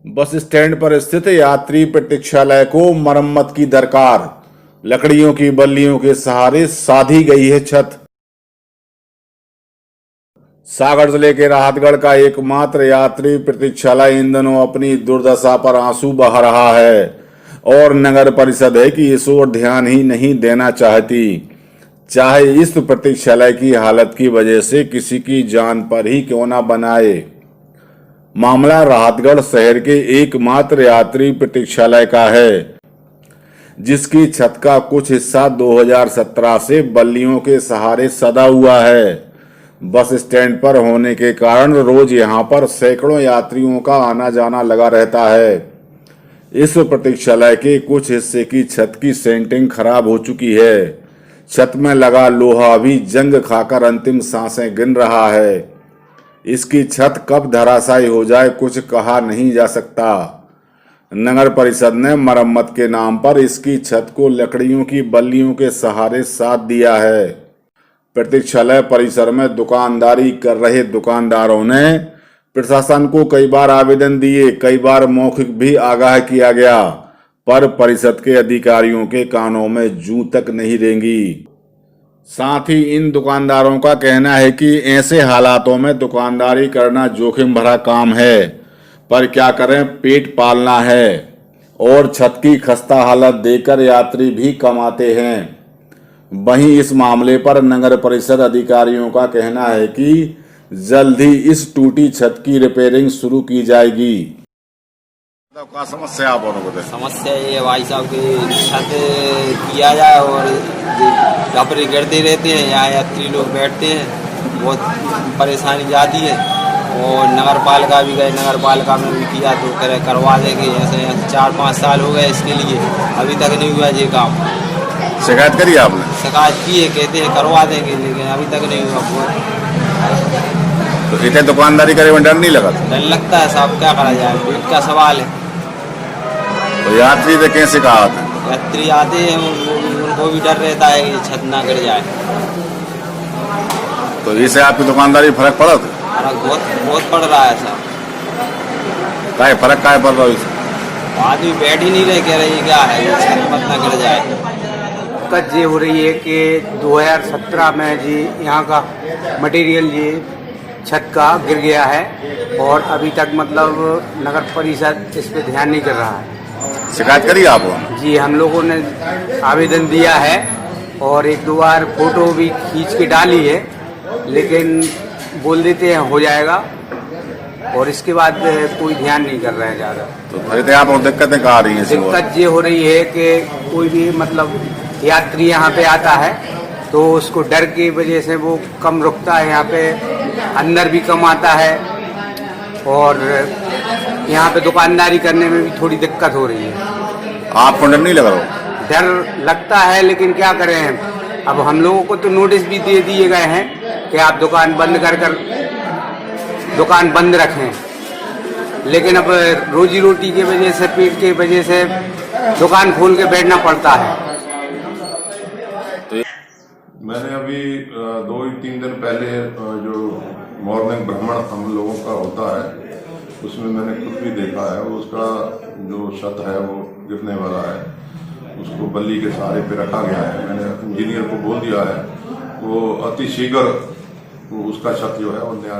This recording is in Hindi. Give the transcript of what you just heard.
बस स्टैंड पर स्थित यात्री प्रतीक्षालय को मरम्मत की दरकार। लकड़ियों की बल्लियों के सहारे साधी गई है छत। सागर जिले के राहतगढ़ का एकमात्र यात्री प्रतीक्षालय इन दिनों अपनी दुर्दशा पर आंसू बहा रहा है और नगर परिषद है कि इस ओर ध्यान ही नहीं देना चाहती, चाहे इस प्रतीक्षालय की हालत की वजह से किसी की जान पर ही क्यों ना बनाए। मामला राहतगढ़ शहर के एकमात्र यात्री प्रतीक्षालय का है, जिसकी छत का कुछ हिस्सा 2017 से बल्लियों के सहारे सदा हुआ है। बस स्टैंड पर होने के कारण रोज यहां पर सैकड़ों यात्रियों का आना जाना लगा रहता है। इस प्रतीक्षालय के कुछ हिस्से की छत की सेंटिंग खराब हो चुकी है। छत में लगा लोहा भी जंग खाकर अंतिम सांसें गिन रहा है। इसकी छत कब धराशायी हो जाए कुछ कहा नहीं जा सकता। नगर परिषद ने मरम्मत के नाम पर इसकी छत को लकड़ियों की बल्लियों के सहारे साध दिया है। प्रतीक्षालय परिसर में दुकानदारी कर रहे दुकानदारों ने प्रशासन को कई बार आवेदन दिए, कई बार मौखिक भी आगाह किया गया, पर परिषद के अधिकारियों के कानों में जूं तक नहीं रेंगी। साथ ही इन दुकानदारों का कहना है कि ऐसे हालातों में दुकानदारी करना जोखिम भरा काम है, पर क्या करें, पेट पालना है और छत की खस्ता हालत देखकर यात्री भी कम आते हैं। वहीं इस मामले पर नगर परिषद अधिकारियों का कहना है कि जल्द ही इस टूटी छत की रिपेयरिंग शुरू की जाएगी। क्या समस्या आप बताएं? समस्या ये है भाई साहब की छत किया जाए और कपड़े गिरते रहते हैं, यहाँ यात्री लोग बैठते हैं, बहुत परेशानी जाती है। और नगर पालिका भी गए, नगर पालिका में भी किया तो करवा देंगे। ऐसे 4-5 साल हो गए इसके लिए, अभी तक नहीं हुआ ये काम। शिकायत करी आपने? शिकायत की है, कहते हैं करवा देंगे, लेकिन अभी तक नहीं हुआ। तो इतने दुकानदारी करे में डर नहीं लगा? डर लगता है साहब, क्या करा जाए, पेट का सवाल है। तो यात्री से कैसे कहा था? यात्री आते हैं, उनको भी डर रहता है कि छत ना गिर जाए। तो इससे आपकी दुकानदारी फर्क पड़ा था? फर्क बहुत पड़ रहा है साहब। क्या फर्क क्या पड़ रहा है? आदमी बैठ ही नहीं रहे, कह रहे क्या है, छत मत ना गिर जाए। दिक्कत ये हो रही है कि 2017 में जी यहाँ का मटेरियल ये छत का गिर गया है और अभी तक मतलब नगर परिषद इस पे ध्यान नहीं कर रहा है। शिकायत करी आप? जी हम लोगों ने आवेदन दिया है और 1-2 बार फोटो भी खींच के डाली है, लेकिन बोल देते हैं हो जाएगा और इसके बाद कोई ध्यान नहीं कर रहे हैं ज़्यादा। तो फिर आप और दिक्कतें कहाँ आ रही हैं? दिक्कत ये हो रही है कि कोई भी मतलब यात्री यहाँ पे आता है तो उसको डर की वजह से वो कम रुकता है, यहाँ पे अंदर भी कम आता है और यहाँ पे दुकानदारी करने में भी थोड़ी दिक्कत हो रही है। आपको डर नहीं लग रहा? डर लगता है, लेकिन क्या करें, अब हम लोगों को तो नोटिस भी दे दिए गए हैं कि आप दुकान बंद कर दुकान बंद रखें, लेकिन अब रोजी रोटी की वजह से, पेट की वजह से दुकान खोल के बैठना पड़ता है। मैंने अभी 2-3 दिन पहले जो मॉर्निंग भ्रमण हम लोगों का होता है उसमें मैंने खुद भी देखा है, उसका जो छत है वो गिरने वाला है, उसको बल्ली के सहारे पे रखा गया है। मैंने इंजीनियर को बोल दिया है वो अति शीघ्र उसका छत जो है वो नया